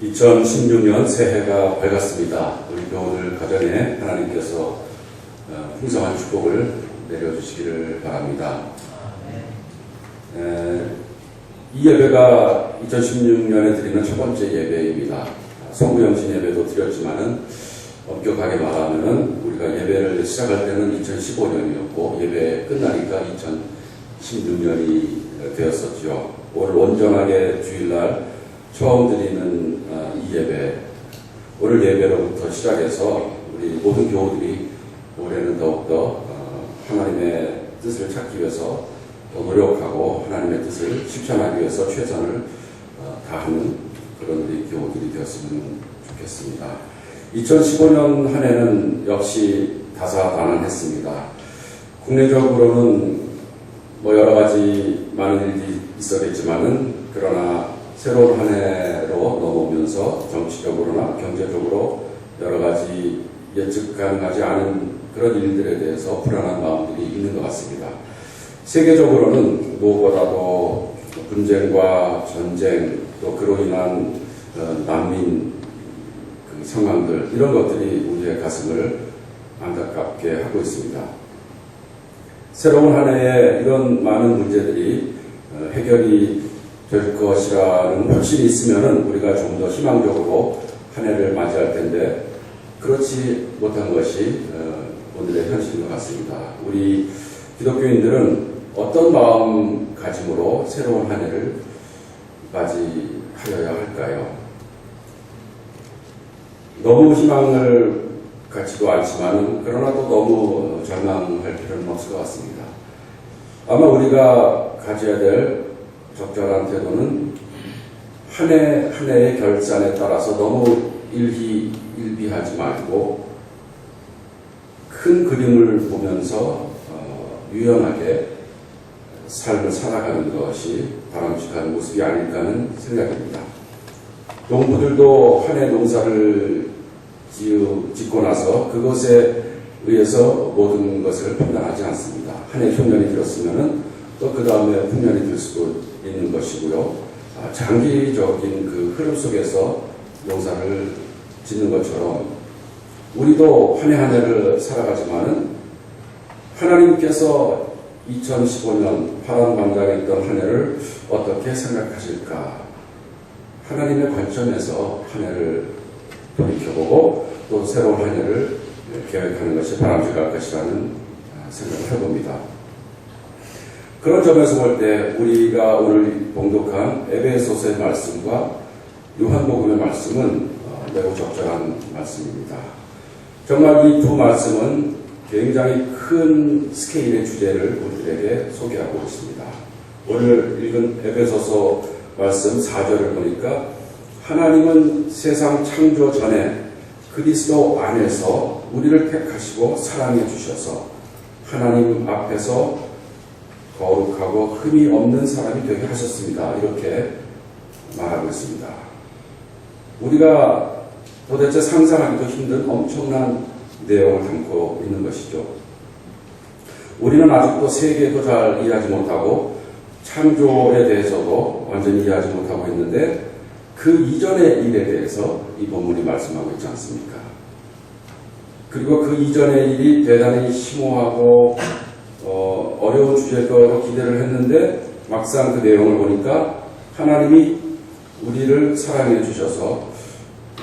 2016년 새해가 밝았습니다. 우리 교우들 가정에 하나님께서 풍성한 축복을 내려주시기를 바랍니다. 이 예배가 2016년에 드리는 첫 번째 예배입니다. 성부영신 예배도 드렸지만은 엄격하게 말하면은 우리가 예배를 시작할 때는 2015년이었고 예배 끝나니까 2016년이 되었었죠. 오늘 온전하게 주일날 처음 드리는 이 예배, 오늘 예배로부터 시작해서 우리 모든 교우들이 올해는 더욱더 하나님의 뜻을 찾기 위해서 더 노력하고 하나님의 뜻을 실천하기 위해서 최선을 다하는 그런 우리 교우들이 되었으면 좋겠습니다. 2015년 한 해는 역시 다사다난했습니다. 국내적으로는 여러 가지 많은 일이 있었겠지만은 그러나 새로운 한 해로 넘어오면서 정치적으로나 경제적으로 여러 가지 예측 가능하지 않은 그런 일들에 대해서 불안한 마음들이 있는 것 같습니다. 세계적으로는 무엇보다도 분쟁과 전쟁 또 그로 인한 난민 상황들 이런 것들이 우리의 가슴을 안타깝게 하고 있습니다. 새로운 한 해에 이런 많은 문제들이 해결이 될 것이라는 확신이 있으면은 우리가 좀 더 희망적으로 한 해를 맞이할 텐데 그렇지 못한 것이 오늘의 현실인 것 같습니다. 우리 기독교인들은 어떤 마음가짐으로 새로운 한 해를 맞이하여야 할까요? 너무 희망을 갖지도 않지만 그러나 또 너무 절망할 필요는 없을 것 같습니다. 아마 우리가 가져야 될 적절한 태도는 한 해 한 해의 결산에 따라서 너무 일비하지 말고 큰 그림을 보면서 유연하게 삶을 살아가는 것이 바람직한 모습이 아닐까 하는 생각입니다. 농부들도 한 해 농사를 짓고 나서 그것에 의해서 모든 것을 판단하지 않습니다. 한 해 흉년이 들었으면은 또 그 다음에 흉년이 들 수도 있는 것이고요. 장기적인 그 흐름 속에서 농사를 짓는 것처럼 우리도 한 해 한 해를 살아가지만은 하나님께서 2015년 파란광장에 있던 한 해를 어떻게 생각하실까? 하나님의 관점에서 한 해를 돌이켜보고 또 새로운 한 해를 계획하는 것이 바람직할 것이라는 생각을 해봅니다. 그런 점에서 볼 때 우리가 오늘 봉독한 에베소서의 말씀과 요한복음의 말씀은 매우 적절한 말씀입니다. 정말 이 두 말씀은 굉장히 큰 스케일의 주제를 우리들에게 소개하고 있습니다. 오늘 읽은 에베소서 말씀 4절을 보니까 하나님은 세상 창조 전에 그리스도 안에서 우리를 택하시고 사랑해 주셔서 하나님 앞에서 거룩하고 흠이 없는 사람이 되게 하셨습니다. 이렇게 말하고 있습니다. 우리가 도대체 상상하기도 힘든 엄청난 내용을 담고 있는 것이죠. 우리는 아직도 세계도 잘 이해하지 못하고 창조에 대해서도 완전히 이해하지 못하고 있는데 그 이전의 일에 대해서 이 본문이 말씀하고 있지 않습니까? 그리고 그 이전의 일이 대단히 심오하고 어려운 주제일 거라고 기대를 했는데 막상 그 내용을 보니까 하나님이 우리를 사랑해 주셔서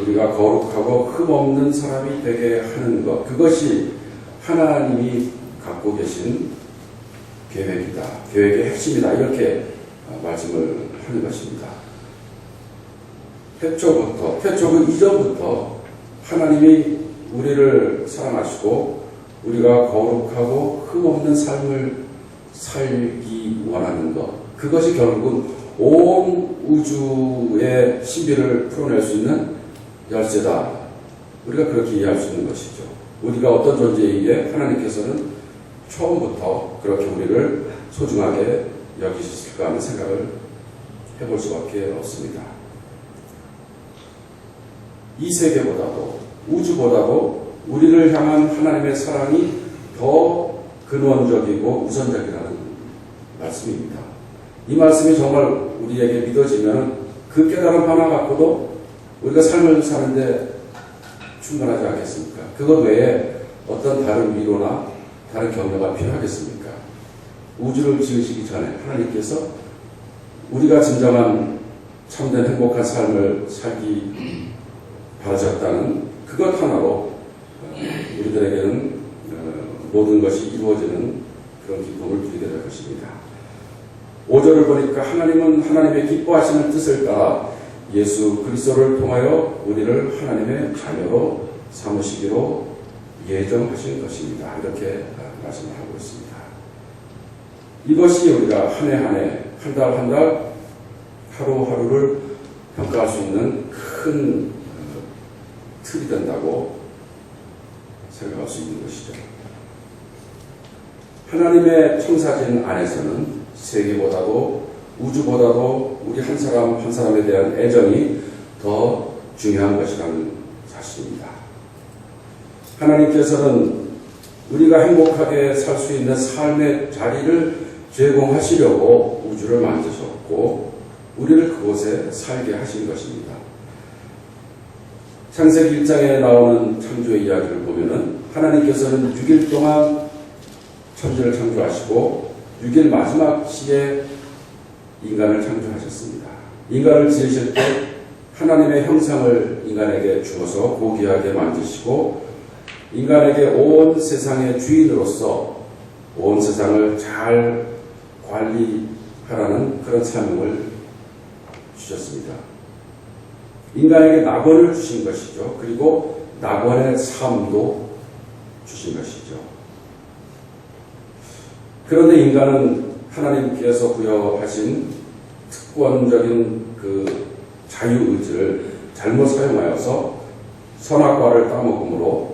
우리가 거룩하고 흠없는 사람이 되게 하는 것, 그것이 하나님이 갖고 계신 계획이다. 계획의 핵심이다. 이렇게 말씀을 하는 것입니다. 태초부터, 태초 그 이전부터 하나님이 우리를 사랑하시고 우리가 거룩하고 흠없는 삶을 살기 원하는 것, 그것이 결국은 온 우주의 신비를 풀어낼 수 있는 열쇠다. 우리가 그렇게 이해할 수 있는 것이죠. 우리가 어떤 존재이기에 하나님께서는 처음부터 그렇게 우리를 소중하게 여기셨을까 하는 생각을 해볼 수밖에 없습니다. 이 세계보다도 우주보다도 우리를 향한 하나님의 사랑이 더 근원적이고 우선적이라는 말씀입니다. 이 말씀이 정말 우리에게 믿어지면 그 깨달음 하나 갖고도 우리가 삶을 사는데 충분하지 않겠습니까? 그것 외에 어떤 다른 위로나 다른 격려가 필요하겠습니까? 우주를 지으시기 전에 하나님께서 우리가 진정한 참된 행복한 삶을 살기 바라셨다는 그것 하나로 우리들에게는 모든 것이 이루어지는 그런 기쁨을 누리게 될 것입니다. 5절을 보니까 하나님은 하나님의 기뻐하시는 뜻을 따라 예수 그리스도를 통하여 우리를 하나님의 자녀로 삼으시기로 예정하신 것입니다. 이렇게 말씀을 하고 있습니다. 이것이 우리가 한 해 한 해, 한 달 한 달, 하루하루를 평가할 수 있는 큰 틀이 된다고 생각할 수 있는 것이죠. 하나님의 청사진 안에서는 세계보다도 우주보다도 우리 한 사람 한 사람에 대한 애정이 더 중요한 것이라는 사실입니다. 하나님께서는 우리가 행복하게 살 수 있는 삶의 자리를 제공하시려고 우주를 만드셨고 우리를 그곳에 살게 하신 것입니다. 창세기 1장에 나오는 창조의 이야기를 보면은 하나님께서는 6일 동안 천지를 창조하시고 6일 마지막 시에 인간을 창조하셨습니다. 인간을 지으실 때 하나님의 형상을 인간에게 주어서 고귀하게 만드시고 인간에게 온 세상의 주인으로서 온 세상을 잘 관리하라는 그런 사명을 주셨습니다. 인간에게 낙원을 주신 것이죠. 그리고 낙원의 삶도 주신 것이죠. 그런데 인간은 하나님께서 부여하신 특권적인 그 자유의지를 잘못 사용하여서 선악과를 따먹음으로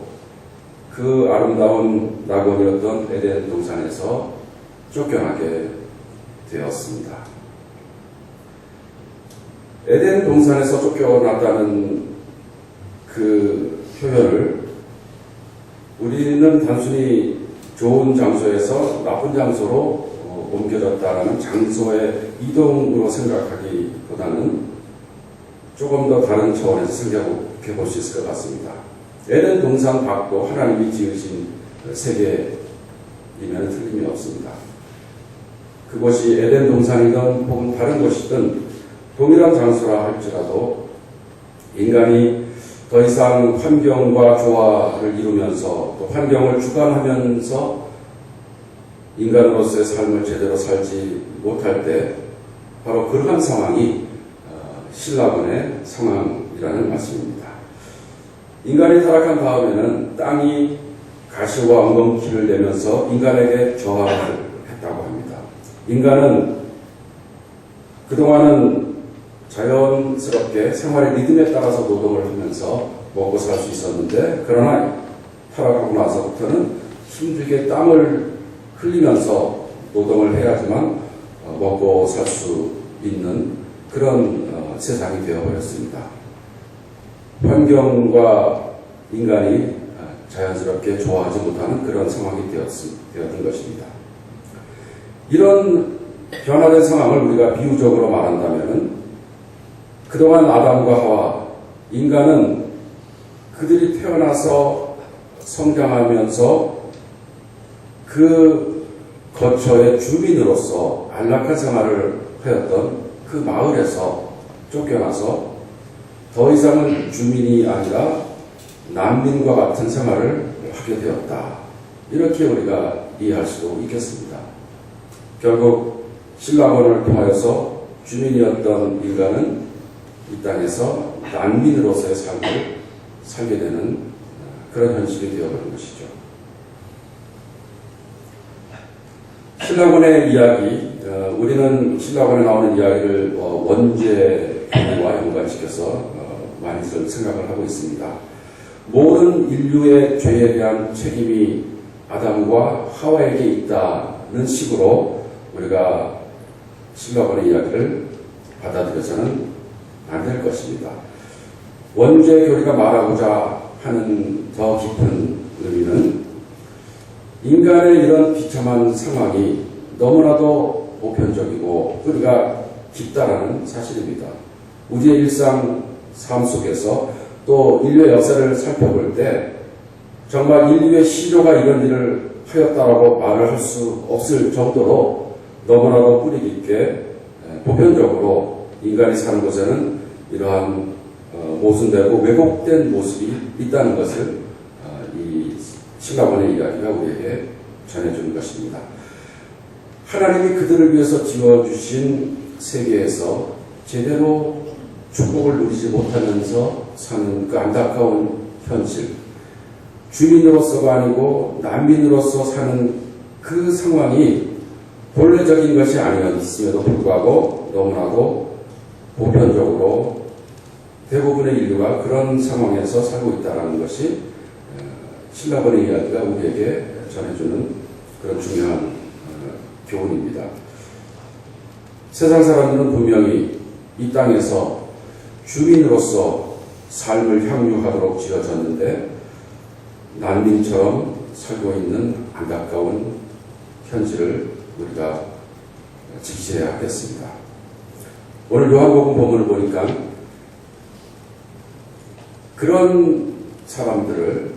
그 아름다운 낙원이었던 에덴 동산에서 쫓겨나게 되었습니다. 에덴 동산에서 쫓겨났다는 그 표현을 우리는 단순히 좋은 장소에서 나쁜 장소로 옮겨졌다라는 장소의 이동으로 생각하기보다는 조금 더 다른 차원에서 생각해 볼 수 있을 것 같습니다. 에덴 동산 밖도 하나님이 지으신 세계이면 틀림이 없습니다. 그것이 에덴 동산이든 혹은 다른 곳이든 동일한 장소라 할지라도 인간이 더 이상 환경과 조화를 이루면서 또 환경을 주관하면서 인간으로서의 삶을 제대로 살지 못할 때 바로 그러한 상황이 신라본의 상황이라는 말씀입니다. 인간이 타락한 다음에는 땅이 가시와 엉겅퀴를 내면서 인간에게 저항을 했다고 합니다. 인간은 그동안은 자연스럽게 생활의 리듬에 따라서 노동을 하면서 먹고 살 수 있었는데 그러나 타락하고 나서부터는 힘들게 땀을 흘리면서 노동을 해야지만 먹고 살 수 있는 그런 세상이 되어버렸습니다. 환경과 인간이 자연스럽게 좋아하지 못하는 그런 상황이 되었던 것입니다. 이런 변화된 상황을 우리가 비유적으로 말한다면 그동안 아담과 하와 인간은 그들이 태어나서 성장하면서 그 거처의 주민으로서 안락한 생활을 하였던 그 마을에서 쫓겨나서 더 이상은 주민이 아니라 난민과 같은 생활을 하게 되었다. 이렇게 우리가 이해할 수도 있겠습니다. 결국 신라본을 통하여서 주민이었던 인간은 이 땅에서 난민으로서의 삶을 살게 되는 그런 현실이 되어버린 것이죠. 신라본의 이야기, 우리는 신라본에 나오는 이야기를 원죄 교리와 연관시켜서 많이들 생각을 하고 있습니다. 모든 인류의 죄에 대한 책임이 아담과 하와에게 있다는 식으로 우리가 신라본의 이야기를 받아들여서는 안 될 것입니다. 원죄 교리가 말하고자 하는 더 깊은 의미는 인간의 이런 비참한 상황이 너무나도 보편적이고 뿌리가 깊다라는 사실입니다. 우리의 일상 삶 속에서 또 인류의 역사를 살펴볼 때 정말 인류의 시조가 이런 일을 하였다라고 말을 할 수 없을 정도로 너무나도 뿌리 깊게 보편적으로 인간이 사는 곳에는 이러한 모순되고 왜곡된 모습이 있다는 것을 이 신라본의 이야기가 우리에게 전해주는 것입니다. 하나님이 그들을 위해서 지어주신 세계에서 제대로 축복을 누리지 못하면서 사는 그 안타까운 현실, 주민으로서가 아니고 난민으로서 사는 그 상황이 본래적인 것이 아니었음에도 불구하고 너무나도 보편적으로 대부분의 인류가 그런 상황에서 살고 있다는 것이 신라본의 이야기가 우리에게 전해주는 그런 중요한 교훈입니다. 세상 사람들은 분명히 이 땅에서 주민으로서 삶을 향유하도록 지어졌는데 난민처럼 살고 있는 안타까운 현실을 우리가 직시해야 하겠습니다. 오늘 요한복음 본문을 보니까 그런 사람들을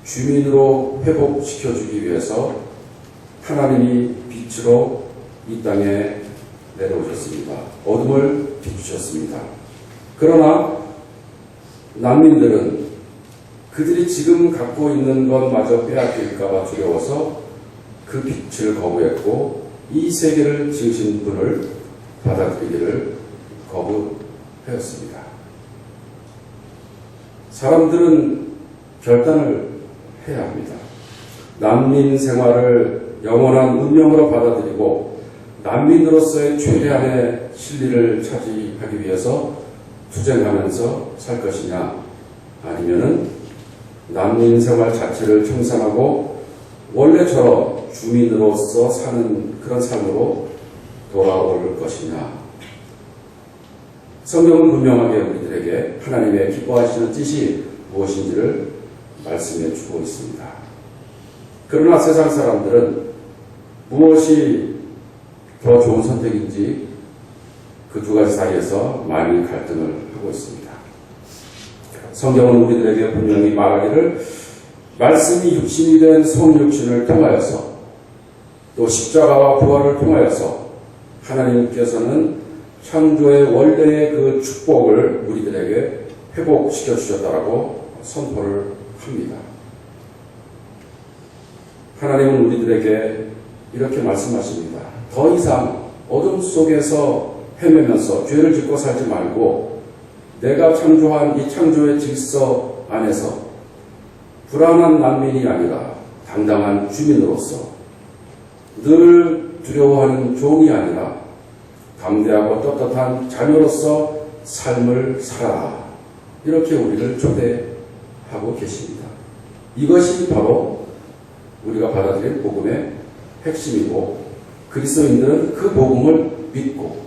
주민으로 회복시켜주기 위해서 하나님이 빛으로 이 땅에 내려오셨습니다. 어둠을 비추셨습니다. 그러나 난민들은 그들이 지금 갖고 있는 것마저 빼앗길까봐 두려워서 그 빛을 거부했고 이 세계를 지으신 분을 받아들이기를 거부하였습니다. 사람들은 결단을 해야 합니다. 난민 생활을 영원한 운명으로 받아들이고 난민으로서의 최대한의 진리를 차지하기 위해서 투쟁하면서 살 것이냐, 아니면은 난민 생활 자체를 청산하고 원래처럼 주민으로서 사는 그런 삶으로 돌아올 것이냐. 성경은 분명하게 우리들에게 하나님의 기뻐하시는 뜻이 무엇인지를 말씀해 주고 있습니다. 그러나 세상 사람들은 무엇이 더 좋은 선택인지 그 두 가지 사이에서 많이 갈등을 하고 있습니다. 성경은 우리들에게 분명히 말하기를 말씀이 육신이 된 성육신을 통하여서 또 십자가와 부활을 통하여서 하나님께서는 창조의 원래의 그 축복을 우리들에게 회복시켜 주셨다라고 선포를 합니다. 하나님은 우리들에게 이렇게 말씀하십니다. 더 이상 어둠 속에서 헤매면서 죄를 짓고 살지 말고 내가 창조한 이 창조의 질서 안에서 불안한 난민이 아니라 당당한 주민으로서 늘 두려워하는 종이 아니라 담대하고 떳떳한 자녀로서 삶을 살아라. 이렇게 우리를 초대하고 계십니다. 이것이 바로 우리가 받아들일 복음의 핵심이고 그리스도인들은 그 복음을 믿고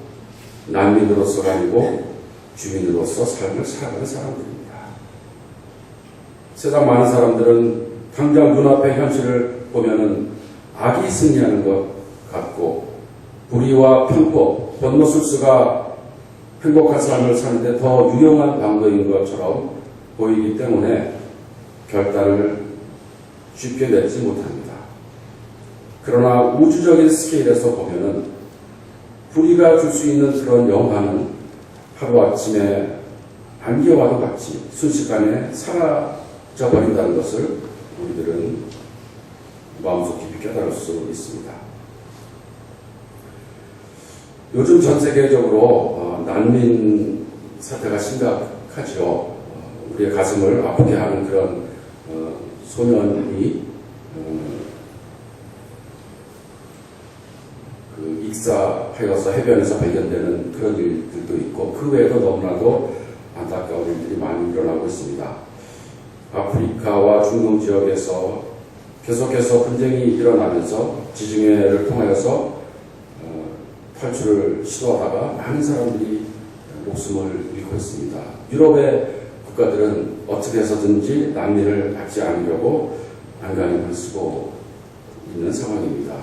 난민으로서가 아니고 주민으로서 삶을 살아가는 사람들입니다. 세상 많은 사람들은 당장 눈앞의 현실을 보면은 악이 승리하는 것 같고 불의와 편법, 번노술수가 행복한 삶을 사는데 더 유용한 방법인 것처럼 보이기 때문에 결단을 쉽게 내지 못합니다. 그러나 우주적인 스케일에서 보면은 불의가 줄 수 있는 그런 영화는 하루아침에 안개와도 같이 순식간에 사라져버린다는 것을 우리들은 마음속 깊이 깨달을 수 있습니다. 요즘 전 세계적으로 난민 사태가 심각하죠. 우리의 가슴을 아프게 하는 그런 소년이 익사하여서 해변에서 발견되는 그런 일들도 있고 그 외에도 너무나도 안타까운 일들이 많이 일어나고 있습니다. 아프리카와 중동 지역에서 계속해서 분쟁이 일어나면서 지중해를 통하여서 탈출을 시도하다가 많은 사람들이 목숨을 잃고 있습니다. 유럽의 국가들은 어떻게 해서든지 난민을 받지 않으려고 안간힘을 쓰고 있는 상황입니다.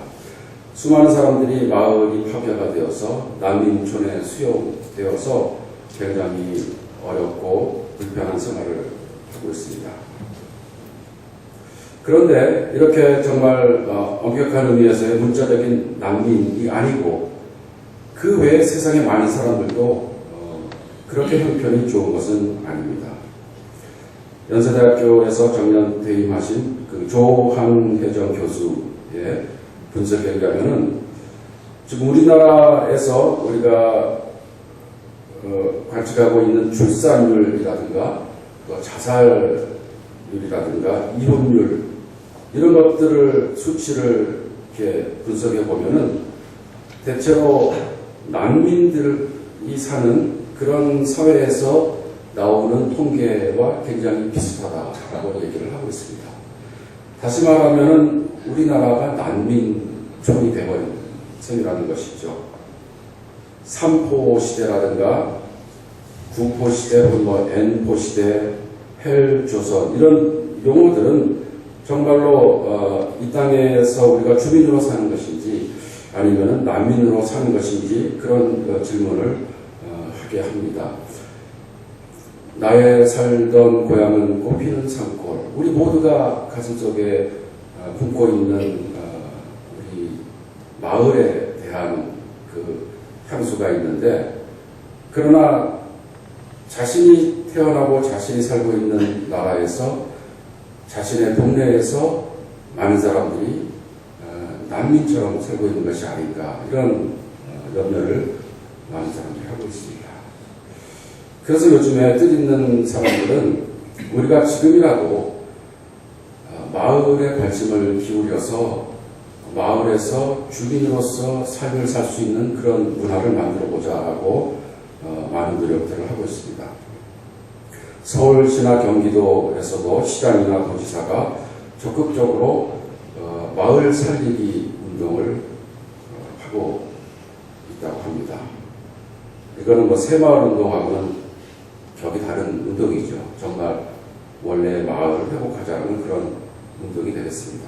수많은 사람들이 마을이 파괴가 되어서 난민촌에 수용되어서 굉장히 어렵고 불편한 생활을 하고 있습니다. 그런데 이렇게 정말 엄격한 의미에서의 문자적인 난민이 아니고 그 외에 세상에 많은 사람들도 그렇게 형편이 좋은 것은 아닙니다. 연세대학교에서 작년 퇴임하신 그 조한혜정 교수의 분석에 의하면은 지금 우리나라에서 우리가 관측하고 있는 출산율이라든가 또 자살률이라든가 이혼율 이런 것들을 수치를 이렇게 분석해 보면은 대체로 난민들이 사는 그런 사회에서 나오는 통계와 굉장히 비슷하다고 얘기를 하고 있습니다. 다시 말하면은 우리나라가 난민촌이 되어버린 셈이라는 것이죠. 삼포 시대라든가 구포 시대 혹은 N포 시대, 헬조선 이런 용어들은 정말로 이 땅에서 우리가 주민으로 사는 것인지 아니면 난민으로 사는 것인지 그런 질문을 하게 합니다. 나의 살던 고향은 꽃피는 산골. 우리 모두가 가슴속에 품고 있는 우리 마을에 대한 그 향수가 있는데 그러나 자신이 태어나고 자신이 살고 있는 나라에서 자신의 동네에서 많은 사람들이 난민처럼 살고 있는 것이 아닌가 이런 염려를 많은 사람들이 하고 있습니다. 그래서 요즘에 뜻있는 사람들은 우리가 지금이라도 마을에 관심을 기울여서 마을에서 주민으로서 삶을 살 수 있는 그런 문화를 만들어보자라고 많은 노력들을 하고 있습니다. 서울시나 경기도에서도 시장이나 도지사가 적극적으로 마을 살리기 운동을 하고 있다고 합니다. 이거는 새마을 운동하고는 격이 다른 운동이죠. 정말 원래 마을을 회복하자는 그런 운동이 되겠습니다.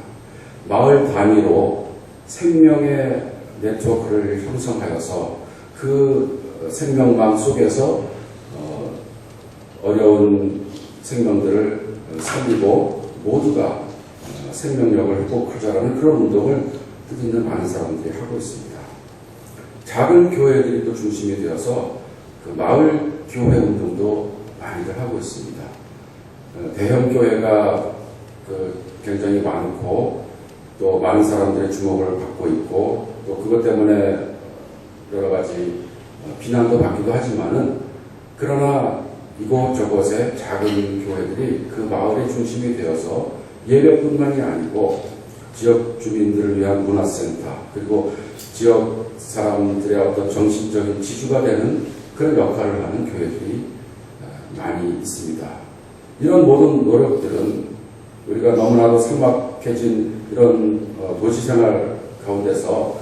마을 단위로 생명의 네트워크를 형성하여서 그 생명망 속에서 어려운 생명들을 살리고 모두가 생명력을 회복하자라는 그런 운동을 뜻있는 많은 사람들이 하고 있습니다. 작은 교회들이 또 중심이 되어서 그 마을 교회 운동도 많이들 하고 있습니다. 대형 교회가 굉장히 많고 또 많은 사람들의 주목을 받고 있고 또 그것 때문에 여러 가지 비난도 받기도 하지만은 그러나 이곳저곳의 작은 교회들이 그 마을의 중심이 되어서 예배뿐만이 아니고 지역 주민들을 위한 문화센터 그리고 지역 사람들의 어떤 정신적인 지주가 되는 그런 역할을 하는 교회들이 많이 있습니다. 이런 모든 노력들은 우리가 너무나도 삭막해진 이런 도시생활 가운데서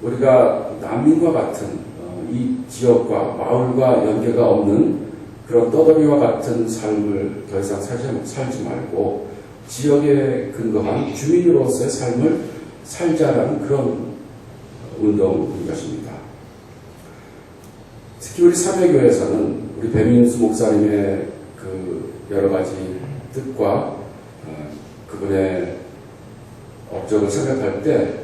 우리가 난민과 같은 이 지역과 마을과 연계가 없는 그런 떠돌이와 같은 삶을 더 이상 살지 말고 지역에 근거한 주민으로서의 삶을 살자라는 그런 운동인 것입니다. 특히 우리 삼회교에서는 우리 배민수 목사님의 그 여러 가지 뜻과 그분의 업적을 생각할 때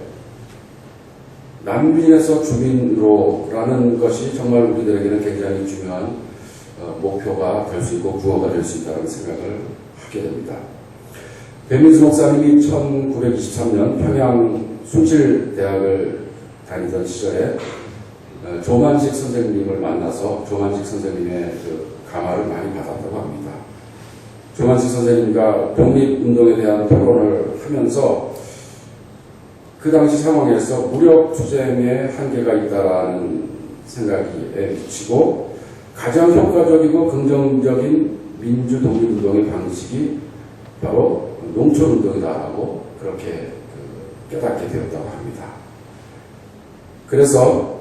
난민에서 주민으로라는 것이 정말 우리들에게는 굉장히 중요한 목표가 될 수 있고 구호가 될 수 있다는 생각을 하게 됩니다. 배민수 목사님이 1923년 평양 숭실대학을 다니던 시절에 조만식 선생님을 만나서 조만식 선생님의 그 감화를 많이 받았다고 합니다. 조만식 선생님과 독립운동에 대한 토론을 하면서 그 당시 상황에서 무력 투쟁에 한계가 있다라는 생각에 미치고 가장 효과적이고 긍정적인 민주 독립운동의 방식이 바로 농촌운동이다라고 그렇게 깨닫게 되었다고 합니다. 그래서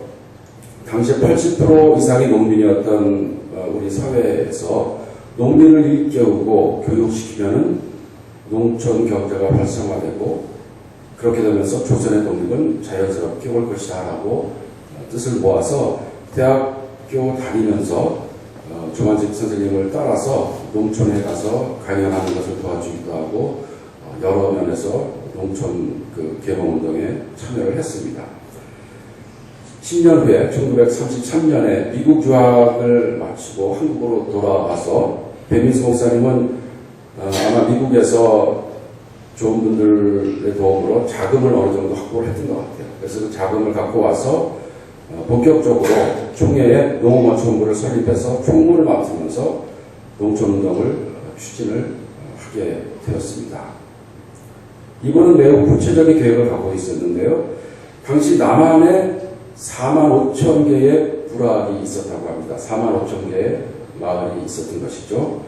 당시 80% 이상이 농민이었던 우리 사회에서 농민을 일깨우고 교육시키면 농촌 경제가 활성화되고 그렇게 되면서 조선의 독립은 자연스럽게 올 것이다 라고 뜻을 모아서 대학교 다니면서 조만집 선생님을 따라서 농촌에 가서 강연하는 것을 도와주기도 하고 여러 면에서 농촌 개방운동에 참여를 했습니다. 10년 후에 1933년에 미국 유학을 마치고 한국으로 돌아와서 배민수 목사님은 아마 미국에서 좋은 분들의 도움으로 자금을 어느 정도 확보를 했던 것 같아요. 그래서 그 자금을 갖고 와서 본격적으로 총회에 농어촌부를 설립해서 총무를 맡으면서 농촌운동을 추진을 하게 되었습니다. 이분은 매우 구체적인 계획을 갖고 있었는데요. 당시 남한에 4만 5천 개의 부락이 있었다고 합니다. 4만 5천 개의 마을이 있었던 것이죠.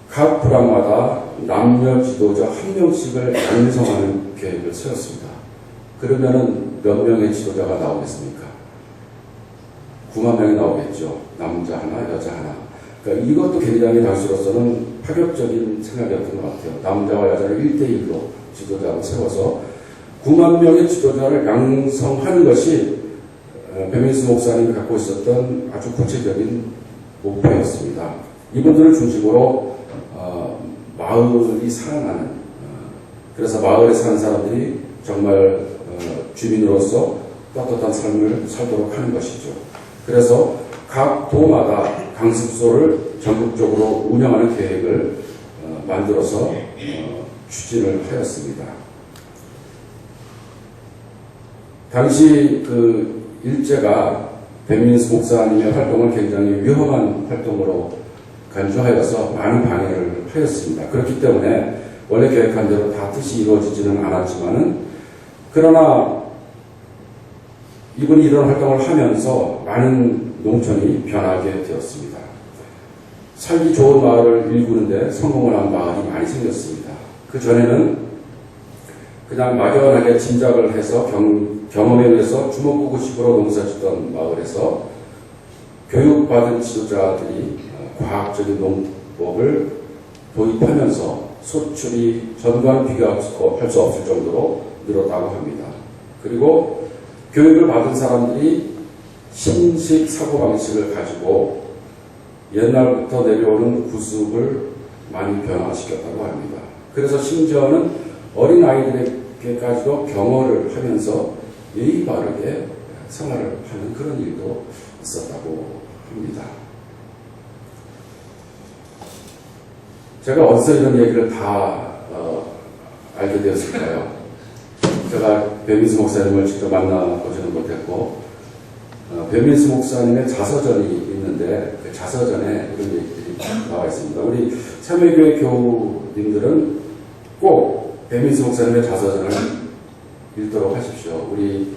각 부락마다 남녀 지도자 한 명씩을 양성하는 계획을 세웠습니다. 그러면은 몇 명의 지도자가 나오겠습니까? 9만 명이 나오겠죠. 남자 하나, 여자 하나. 그러니까 이것도 굉장히 당시로서는 파격적인 생각이었던 것 같아요. 남자와 여자를 1대1로 지도자를 세워서 9만 명의 지도자를 양성하는 것이 배민수 목사님이 갖고 있었던 아주 구체적인 목표였습니다. 이분들을 중심으로 마을이 살아나는, 그래서 마을에 사는 사람들이 정말 주민으로서 떳떳한 삶을 살도록 하는 것이죠. 그래서 각 도마다 강습소를 전국적으로 운영하는 계획을 만들어서 추진을 하였습니다. 당시 그 일제가 배민수 목사님의 활동을 굉장히 위험한 활동으로 간주하여서 많은 방해를 하였습니다. 그렇기 때문에 원래 계획한 대로 다 뜻이 이루어지지는 않았지만은, 그러나 이분이 이런 활동을 하면서 많은 농촌이 변하게 되었습니다. 살기 좋은 마을을 일구는데 성공을 한 마을이 많이 생겼습니다. 그 전에는 그냥 막연하게 짐작을 해서 경험에 의해서 주먹구구식으로 농사짓던 마을에서 교육받은 지도자들이 과학적인 농법을 도입하면서 소출이 전과는 비교할 수 없을 정도로 늘었다고 합니다. 그리고 교육을 받은 사람들이 신식 사고방식을 가지고 옛날부터 내려오는 구습을 많이 변화시켰다고 합니다. 그래서 심지어는 어린 아이들에게까지도 경어를 하면서 예의 바르게 생활을 하는 그런 일도 있었다고 합니다. 제가 어디서 이런 얘기를 다 알게 되었을까요? 제가 배민수 목사님을 직접 만나보지는 못했고, 배민수 목사님의 자서전이 있는데 그 자서전에 이런 얘기들이 나와 있습니다. 우리 참여교회 교우님들은 꼭 배민수 목사님의 자서전을 읽도록 하십시오. 우리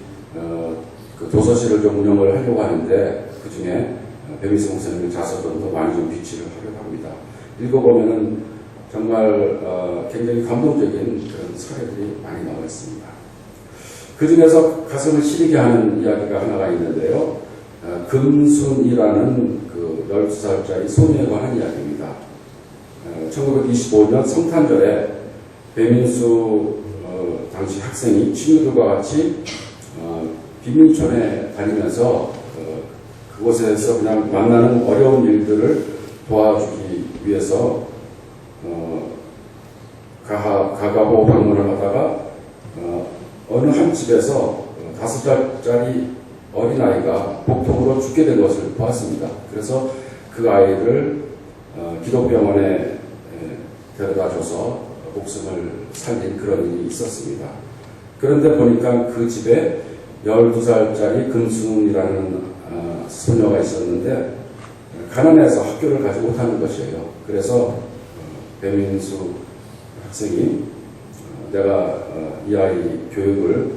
그 도서실을 좀 운영을 하려고 하는데 그 중에 배민수 목사님의 자서전도 많이 좀 비치를 하려고 합니다. 읽어보면은 정말 굉장히 감동적인 그런 사례들이 많이 나와 있습니다. 그 중에서 가슴을 시리게 하는 이야기가 하나가 있는데요. 금순이라는 그 12살짜리 소녀에 관한 이야기입니다. 1925년 성탄절에 배민수 당시 학생이 친구들과 같이 빈민촌에 다니면서 그곳에서 그냥 만나는 어려운 일들을 도와주기 위해서 가가보 방문을 하다가 어느 한 집에서 5살짜리 어린아이가 복통으로 죽게 된 것을 보았습니다. 그래서 그 아이를 기독병원에 데려다줘서 목숨을 살린 그런 일이 있었습니다. 그런데 보니까 그 집에 12살짜리 금순이라는 소녀가 있었는데 가난해서 학교를 가지 못하는 것이에요. 그래서 배민수 학생이 내가 이 아이 교육을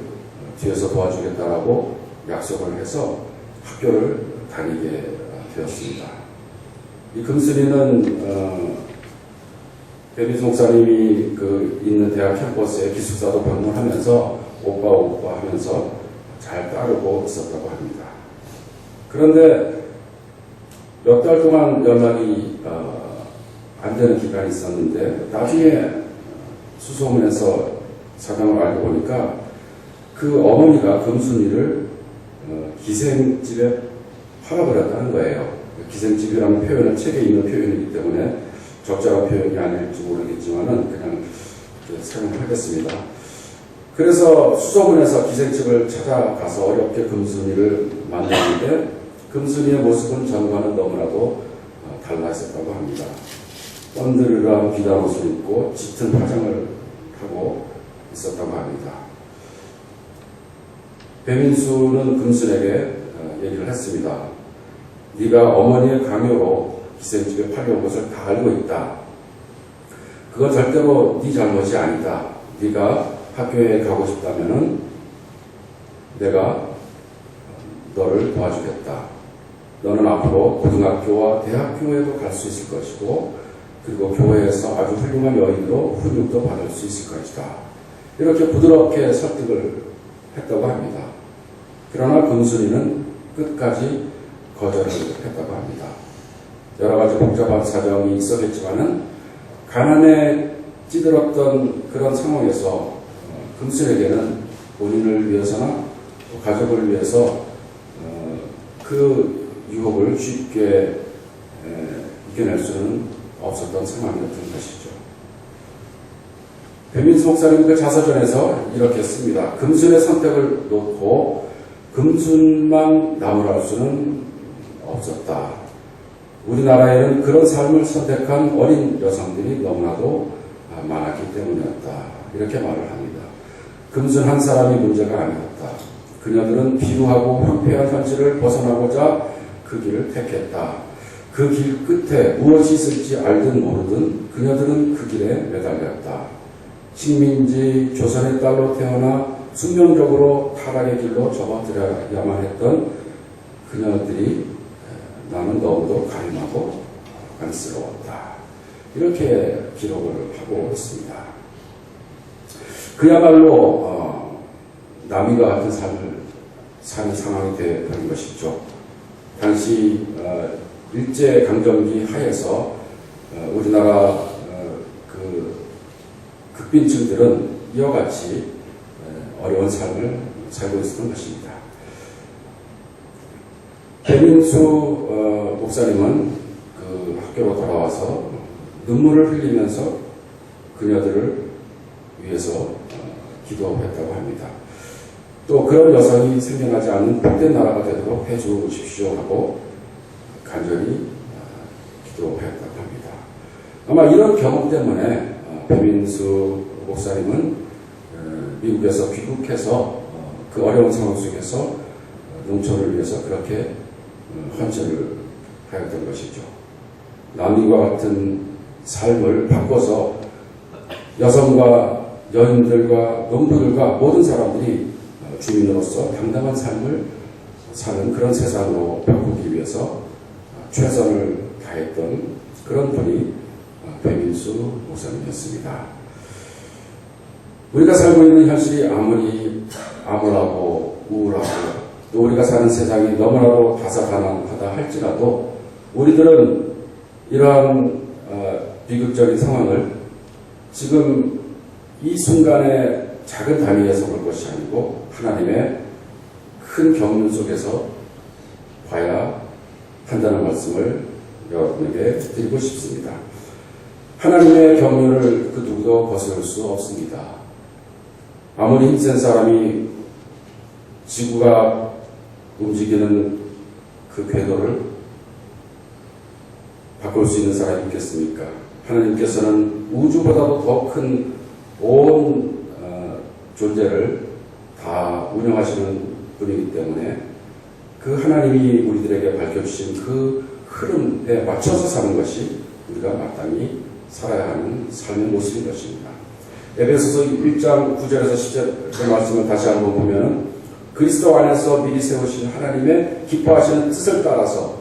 뒤에서 도와주겠다라고 약속을 해서 학교를 다니게 되었습니다. 이 금순이는 배민수 목사님이 그 있는 대학 캠퍼스에 기숙사도 방문하면서 오빠 하면서 잘 따르고 있었다고 합니다. 그런데 몇 달 동안 연락이 안 되는 기간이 있었는데 나중에 수소문에서 사정을 알고 보니까 그 어머니가 금순이를 기생집에 팔아버렸다는 거예요. 기생집이라는 표현은 책에 있는 표현이기 때문에 적절한 표현이 아닐지 모르겠지만은 그냥 사용을 하겠습니다. 그래서 수소문에서 기생집을 찾아가서 어렵게 금순이를 만났는데 금순이의 모습은 전과는 너무나도 달라 있었다고 합니다. 번드르르한 비단 옷을 입고 짙은 화장을 하고 있었다고 합니다. 배민수는 금순에게 얘기를 했습니다. 네가 어머니의 강요로 기생집에 팔려온 것을 다 알고 있다. 그건 절대로 네 잘못이 아니다. 네가 학교에 가고 싶다면은 내가 너를 도와주겠다. 너는 앞으로 고등학교와 대학교에도 갈 수 있을 것이고 그리고 교회에서 아주 훌륭한 여인으로 훈육도 받을 수 있을 것이다. 이렇게 부드럽게 설득을 했다고 합니다. 그러나 금순이는 끝까지 거절을 했다고 합니다. 여러 가지 복잡한 사정이 있었겠지만은 가난에 찌들었던 그런 상황에서 금순에게는 본인을 위해서나 또 가족을 위해서 그 유혹을 쉽게 이겨낼 수는 없었던 상황이었던 것이죠. 배민수 목사님 그 자서전에서 이렇게 씁니다. 금순의 선택을 놓고 금순만 나무랄 수는 없었다. 우리나라에는 그런 삶을 선택한 어린 여성들이 너무나도 많았기 때문이었다. 이렇게 말을 합니다. 금순 한 사람이 문제가 아니었다. 그녀들은 비루하고 황폐한 현실을 벗어나고자 그 길을 택했다. 그 길 끝에 무엇이 있을지 알든 모르든 그녀들은 그 길에 매달렸다. 식민지 조선의 딸로 태어나 숙명적으로 타락의 길로 접어들어야만 했던 그녀들이 나는 너무도 가림하고 안쓰러웠다. 이렇게 기록을 하고 있습니다. 그야말로 남이와 같은 삶을 사는 상황이 되는 것이죠. 당시 일제강점기 하에서 우리나라 그 극빈층들은 이와 같이 어려운 삶을 살고 있었던 것입니다. 배민수 목사님은 그 학교로 돌아와서 눈물을 흘리면서 그녀들을 위해서 기도했다고 합니다. 또 그런 여성이 생겨나지 않는 복된 나라가 되도록 해주십시오 하고 간절히 기도했다고 합니다. 아마 이런 경험 때문에 배민수 목사님은 미국에서 귀국해서 그 어려운 상황 속에서 농촌을 위해서 그렇게 헌신을 하였던 것이죠. 남인과 같은 삶을 바꿔서 여성과 여인들과 농부들과 모든 사람들이 주민으로서 당당한 삶을 사는 그런 세상으로 바꾸기 위해서 최선을 다했던 그런 분이 배민수 목사님이었습니다. 우리가 살고 있는 현실이 아무리 암울하고 우울하고 또 우리가 사는 세상이 너무나도 다사다난하다 할지라도 우리들은 이러한 비극적인 상황을 지금 이 순간의 작은 단위에서 볼 것이 아니고 하나님의 큰 경륜 속에서 봐야 한다는 말씀을 여러분에게 드리고 싶습니다. 하나님의 경륜을 그 누구도 거스를 수 없습니다. 아무리 힘센 사람이 지구가 움직이는 그 궤도를 바꿀 수 있는 사람이 있겠습니까? 하나님께서는 우주보다도 더 큰 온 존재를 다 운영하시는 분이기 때문에 그 하나님이 우리들에게 밝혀주신 그 흐름에 맞춰서 사는 것이 우리가 마땅히 살아야 하는 삶의 모습인 것입니다. 에베소서 1장 9절에서 10절의 말씀을 다시 한번 보면 그리스도 안에서 미리 세우신 하나님의 기뻐하시는 뜻을 따라서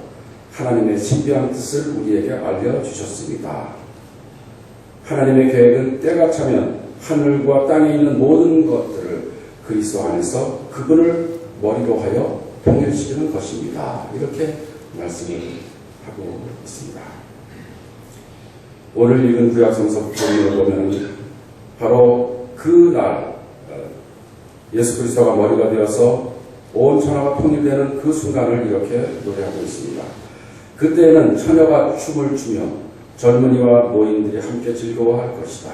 하나님의 신비한 뜻을 우리에게 알려주셨습니다. 하나님의 계획은 때가 차면 하늘과 땅에 있는 모든 것들을 그리스도 안에서 그분을 머리로 하여 통일시키는 것입니다. 이렇게 말씀을 하고 있습니다. 오늘 읽은 구약성서 본문을 보면 바로 그날 예수 그리스도가 머리가 되어서 온 천하가 통일되는 그 순간을 이렇게 노래하고 있습니다. 그때에는 처녀가 춤을 추며 젊은이와 노인들이 함께 즐거워할 것이다.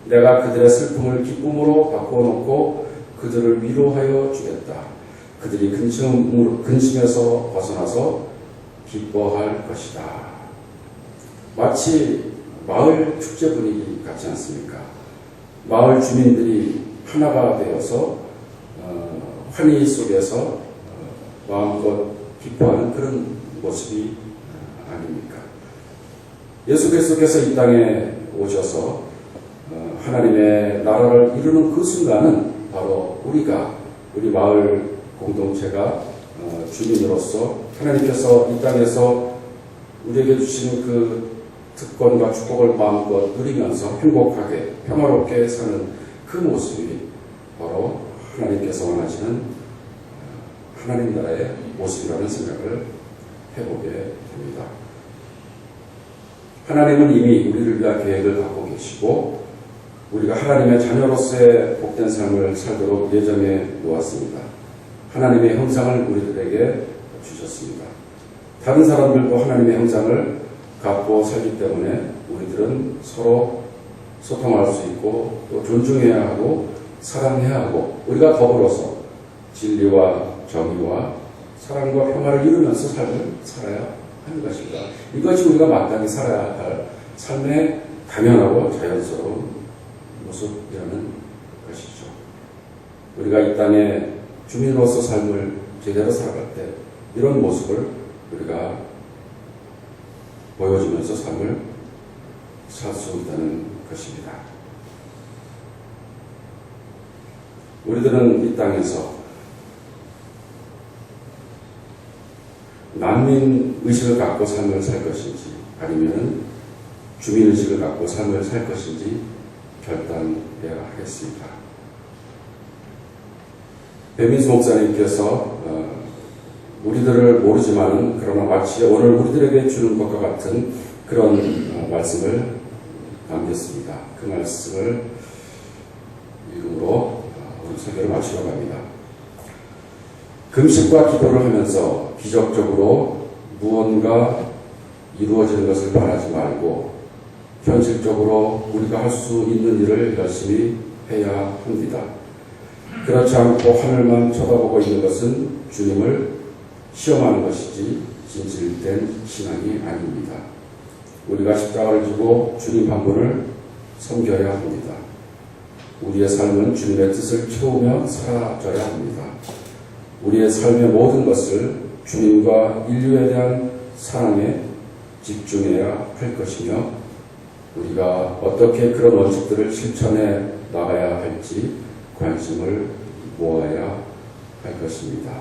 내가 그들의 슬픔을 기쁨으로 바꿔놓고 그들을 위로하여 주겠다. 그들이 근심에서 벗어나서 기뻐할 것이다. 마치 마을 축제 분위기 같지 않습니까? 마을 주민들이 하나가 되어서 환희 속에서 마음껏 기뻐하는 그런 모습이 아닙니까? 예수 그리스도께서 이 땅에 오셔서 하나님의 나라를 이루는 그 순간은 바로 우리 마을 공동체가 주민으로서 하나님께서 이 땅에서 우리에게 주신 그 특권과 축복을 마음껏 누리면서 행복하게 평화롭게 사는 그 모습이 바로 하나님께서 원하시는 하나님 나라의 모습이라는 생각을 해보게 됩니다. 하나님은 이미 우리를 위한 계획을 갖고 계시고 우리가 하나님의 자녀로서의 복된 삶을 살도록 예정해 놓았습니다. 하나님의 형상을 우리들에게 주셨습니다. 다른 사람들도 하나님의 형상을 갖고 살기 때문에 우리들은 서로 소통할 수 있고 또 존중해야 하고 사랑해야 하고 우리가 더불어서 진리와 정의와 사랑과 평화를 이루면서 삶을 살아야 하는 것입니다. 이것이 우리가 마땅히 살아야 할 삶의 당연하고 자연스러운 모습이라는 것이죠. 우리가 이 땅에 주민으로서 삶을 제대로 살아갈 때 이런 모습을 우리가 보여주면서 삶을 살 수 있다는 것입니다. 우리들은 이 땅에서 난민 의식을 갖고 삶을 살 것인지 아니면 주민 의식을 갖고 삶을 살 것인지 결단해야 하겠습니다. 배민수 목사님께서 우리들을 모르지만은 그러나 마치 오늘 우리들에게 주는 것과 같은 그런 말씀을 남겼습니다. 그 말씀을 이름으로 오늘 설교를 마치려고 합니다. 금식과 기도를 하면서 기적적으로 무언가 이루어지는 것을 바라지 말고 현실적으로 우리가 할 수 있는 일을 열심히 해야 합니다. 그렇지 않고 하늘만 쳐다보고 있는 것은 주님을 시험하는 것이지 진실된 신앙이 아닙니다. 우리가 십자가를 지고 주님 한 분을 섬겨야 합니다. 우리의 삶은 주님의 뜻을 채우며 사라져야 합니다. 우리의 삶의 모든 것을 주님과 인류에 대한 사랑에 집중해야 할 것이며 우리가 어떻게 그런 원칙들을 실천해 나가야 할지 관심을 모아야 할 것입니다.